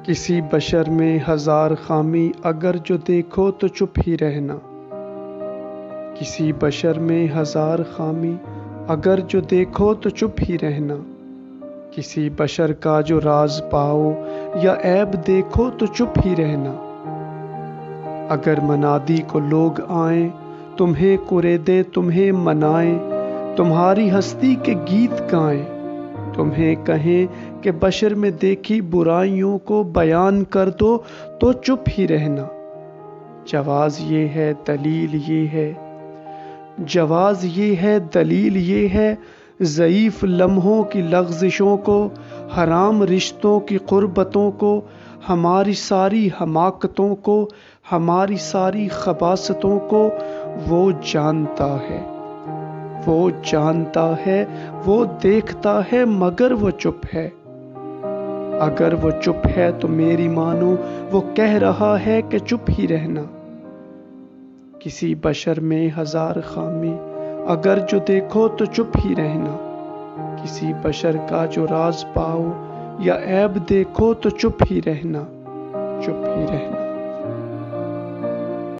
کسی بشر میں ہزار خامی اگر جو دیکھو تو چپ ہی رہنا۔ کسی بشر میں ہزار خامی اگر جو دیکھو تو چپ ہی رہنا۔ کسی بشر کا جو راز پاؤ یا عیب دیکھو تو چپ ہی رہنا۔ اگر منادی کو لوگ آئیں تمہیں کریدے تمہیں منائیں، تمہاری ہستی کے گیت گائیں، تمہیں کہیں کہ بشر میں دیکھی برائیوں کو بیان کر دو تو چپ ہی رہنا۔ جواز یہ ہے دلیل یہ ہے، جواز یہ ہے دلیل یہ ہے، ضعیف لمحوں کی لغزشوں کو، حرام رشتوں کی قربتوں کو، ہماری ساری حماقتوں کو، ہماری ساری خباثتوں کو وہ جانتا ہے، وہ جانتا ہے، وہ دیکھتا ہے مگر وہ چپ ہے۔ اگر وہ چپ ہے تو میری مانو وہ کہہ رہا ہے کہ چپ ہی رہنا۔ کسی بشر میں ہزار خامی اگر جو دیکھو تو چپ ہی رہنا۔ کسی بشر کا جو راز پاؤ یا عیب دیکھو تو چپ ہی رہنا، چپ ہی رہنا۔